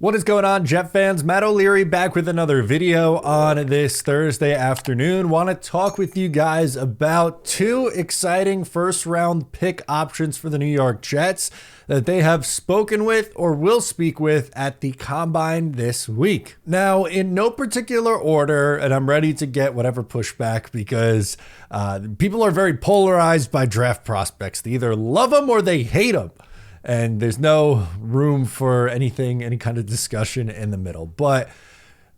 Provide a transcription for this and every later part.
What is going on, Jet fans? Matt O'Leary back with another video on this Thursday afternoon. Want to talk with you guys about two exciting first round pick options for the New York Jets that they have spoken with or will speak with at the Combine this week. Now, in no particular order, and I'm ready to get whatever pushback because people are very polarized by draft prospects. They either love them or they hate them. And there's no room for any kind of discussion in the middle. But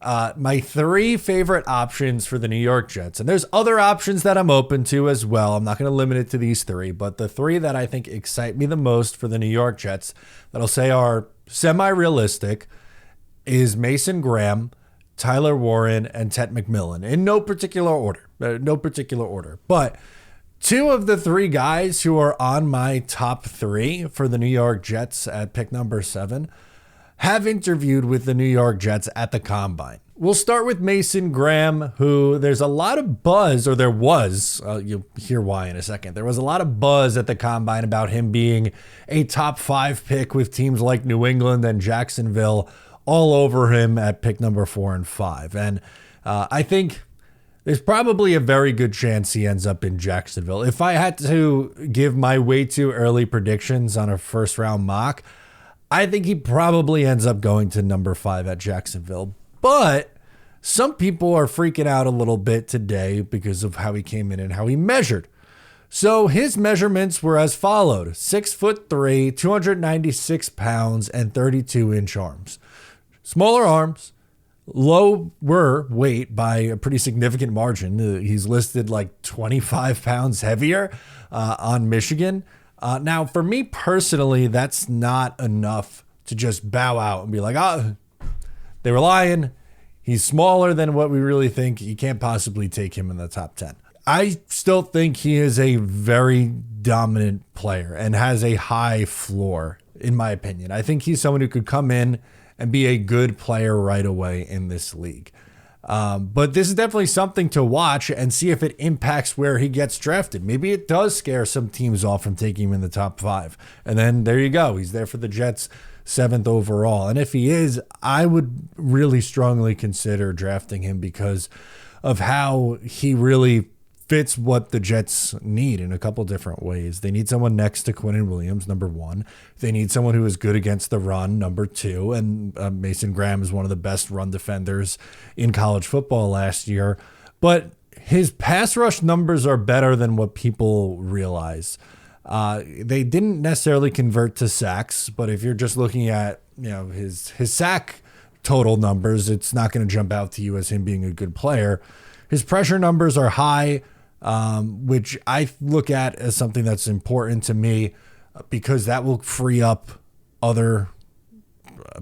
my three favorite options for the New York Jets, and there's other options that I'm open to as well. I'm not going to limit it to these three, but the three that I think excite me the most for the New York Jets that I'll say are semi-realistic is Mason Graham, Tyler Warren, and Ted McMillan in no particular order. But two of the three guys who are on my top three for the New York Jets at pick number 7 have interviewed with the New York Jets at the Combine. We'll start with Mason Graham, who there's a lot of buzz, or there was, you'll hear why in a second. There was a lot of buzz at the Combine about him being a top 5 pick with teams like New England and Jacksonville all over him at pick number 4 and 5. And I think there's probably a very good chance he ends up in Jacksonville. If I had to give my way too early predictions on a first round mock, I think he probably ends up going to number 5 at Jacksonville. But some people are freaking out a little bit today because of how he came in and how he measured. So his measurements were as followed: 6'3", 296 pounds, and 32-inch arms. Smaller arms, lower weight by a pretty significant margin. He's listed like 25 pounds heavier on Michigan. Now, for me personally, that's not enough to just bow out and be like, they were lying. He's smaller than what we really think. You can't possibly take him in the top 10. I still think he is a very dominant player and has a high floor, in my opinion. I think he's someone who could come in and be a good player right away in this league. But this is definitely something to watch and see if it impacts where he gets drafted. Maybe it does scare some teams off from taking him in the top 5. And then there you go. He's there for the Jets 7th overall. And if he is, I would really strongly consider drafting him because of how he really fits what the Jets need in a couple different ways. They need someone next to Quinnen Williams, number 1. They need someone who is good against the run, number 2. And Mason Graham is one of the best run defenders in college football last year. But his pass rush numbers are better than what people realize. They didn't necessarily convert to sacks, but if you're just looking at his sack total numbers, it's not going to jump out to you as him being a good player. His pressure numbers are high, which I look at as something that's important to me because that will free up other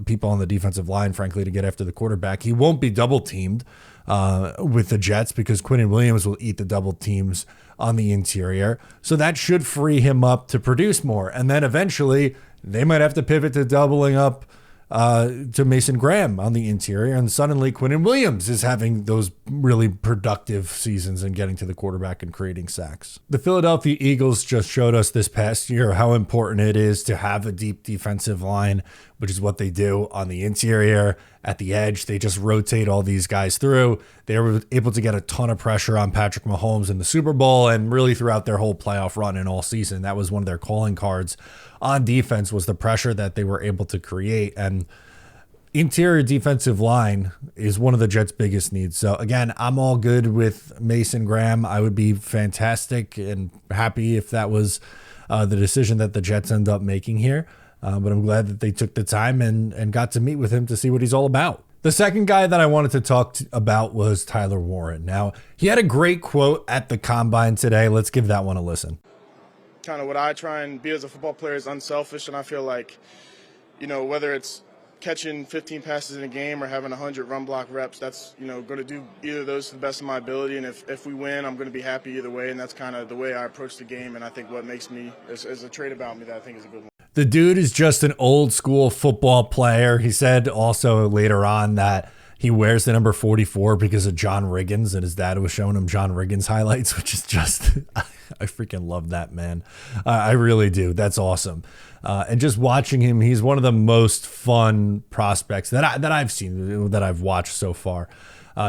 people on the defensive line, frankly, to get after the quarterback. He won't be double teamed with the Jets because Quinnen Williams will eat the double teams on the interior. So that should free him up to produce more. And then eventually they might have to pivot to doubling up to Mason Graham on the interior, and suddenly Quinnen Williams is having those really productive seasons and getting to the quarterback and creating sacks. The Philadelphia Eagles just showed us this past year how important it is to have a deep defensive line, which is what they do on the interior. At the edge, they just rotate all these guys through. They were able to get a ton of pressure on Patrick Mahomes in the Super Bowl and really throughout their whole playoff run and all season. That was one of their calling cards on defense, was the pressure that they were able to create. And interior defensive line is one of the Jets' biggest needs. So again, I'm all good with Mason Graham. I would be fantastic and happy if that was the decision that the Jets end up making here. But I'm glad that they took the time and got to meet with him to see what he's all about. The second guy that I wanted to talk about was Tyler Warren. Now, he had a great quote at the Combine today. Let's give that one a listen. Kind of what I try and be as a football player is unselfish, and I feel like, whether it's catching 15 passes in a game or having 100 run block reps, that's, going to do either of those to the best of my ability. And if we win, I'm going to be happy either way. And that's kind of the way I approach the game. And I think what makes me is a trait about me that I think is a good one. The dude is just an old school football player. He said also later on that he wears the number 44 because of John Riggins, and his dad was showing him John Riggins highlights, which is just I freaking love that man. I really do. That's awesome. And just watching him, he's one of the most fun prospects that I've seen, that I've watched so far.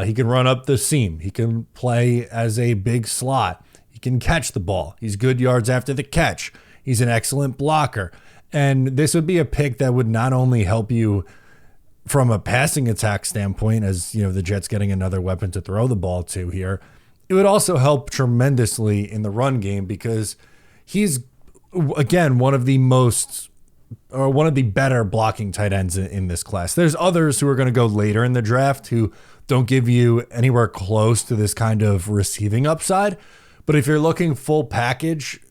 He can run up the seam. He can play as a big slot. He can catch the ball. He's good yards after the catch. He's an excellent blocker. And this would be a pick that would not only help you from a passing attack standpoint, as you know, the Jets getting another weapon to throw the ball to here, it would also help tremendously in the run game, because he's, again, one of the better blocking tight ends in this class. There's others who are going to go later in the draft who don't give you anywhere close to this kind of receiving upside. But if you're looking full package,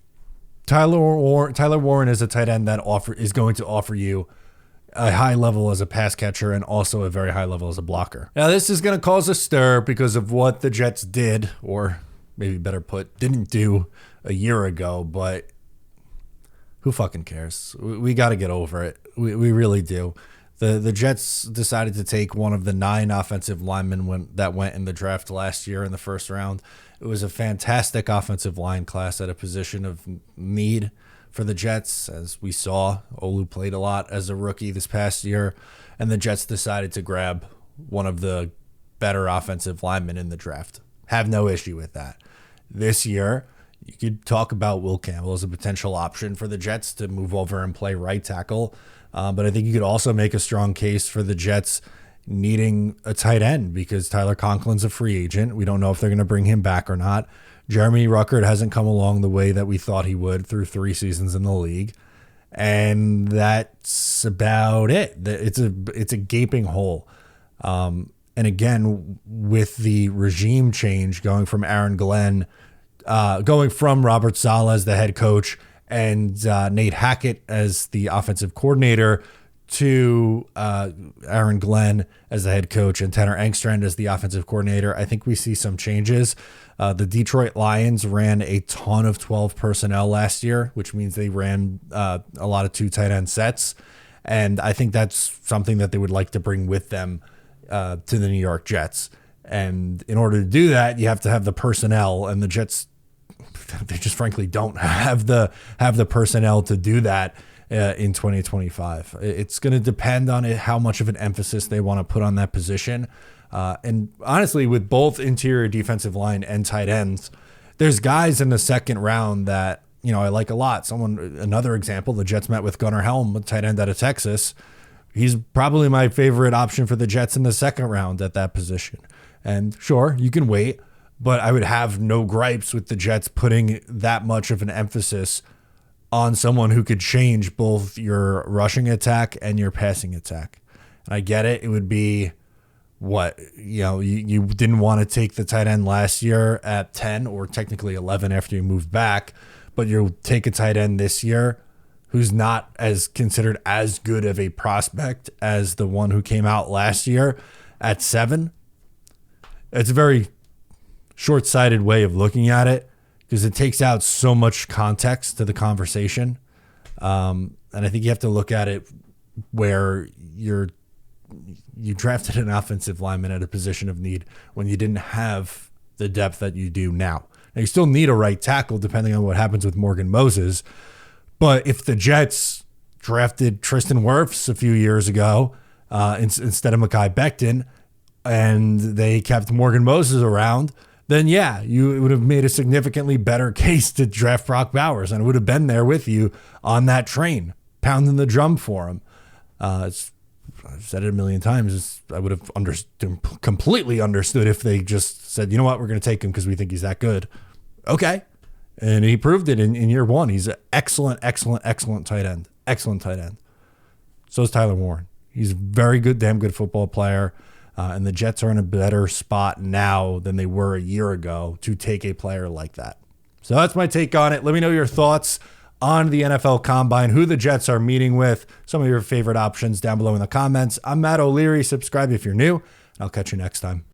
Tyler Warren is a tight end that is going to offer you a high level as a pass catcher and also a very high level as a blocker. Now, this is going to cause a stir because of what the Jets did, or maybe better put, didn't do a year ago, but who fucking cares? We got to get over it. We really do. The Jets decided to take one of the 9 offensive linemen that went in the draft last year in the first round. It was a fantastic offensive line class at a position of need for the Jets. As we saw, Olu played a lot as a rookie this past year, and the Jets decided to grab one of the better offensive linemen in the draft. Have no issue with that. This year, you could talk about Will Campbell as a potential option for the Jets to move over and play right tackle, but I think you could also make a strong case for the Jets needing a tight end, because Tyler Conklin's a free agent. We don't know if they're going to bring him back or not. Jeremy Ruckert hasn't come along the way that we thought he would through 3 seasons in the league. And that's about it. It's a gaping hole. And again, with the regime change going from Robert Saleh as the head coach and Nate Hackett as the offensive coordinator to Aaron Glenn as the head coach and Tanner Engstrand as the offensive coordinator, I think we see some changes. The Detroit Lions ran a ton of 12 personnel last year, which means they ran a lot of 2 tight end sets. And I think that's something that they would like to bring with them to the New York Jets. And in order to do that, you have to have the personnel, and the Jets, they just frankly don't have the personnel to do that in 2025. It's going to depend on how much of an emphasis they want to put on that position. And honestly, with both interior defensive line and tight ends, there's guys in the second round that, you know, I like a lot. Another example, the Jets met with Gunnar Helm, a tight end out of Texas. He's probably my favorite option for the Jets in the second round at that position. And sure, you can wait, but I would have no gripes with the Jets putting that much of an emphasis on someone who could change both your rushing attack and your passing attack. And I get it. It would be you didn't want to take the tight end last year at 10 or technically 11 after you moved back, but you'll take a tight end this year who's not as considered as good of a prospect as the one who came out last year at 7. It's a very short-sighted way of looking at it, because it takes out so much context to the conversation. And I think you have to look at it where you drafted an offensive lineman at a position of need when you didn't have the depth that you do now. Now, you still need a right tackle depending on what happens with Morgan Moses. But if the Jets drafted Tristan Wirfs a few years ago instead of Mekhi Becton, and they kept Morgan Moses around, then yeah, you would have made a significantly better case to draft Brock Bowers, and it would have been there with you on that train, pounding the drum for him. I've said it a million times. I would have completely understood if they just said, you know what, we're going to take him because we think he's that good. Okay. And he proved it in year 1. He's an excellent tight end. Excellent tight end. So is Tyler Warren. He's a very good, damn good football player. And the Jets are in a better spot now than they were a year ago to take a player like that. So that's my take on it. Let me know your thoughts on the NFL Combine, who the Jets are meeting with, some of your favorite options down below in the comments. I'm Matt O'Leary. Subscribe if you're new, and I'll catch you next time.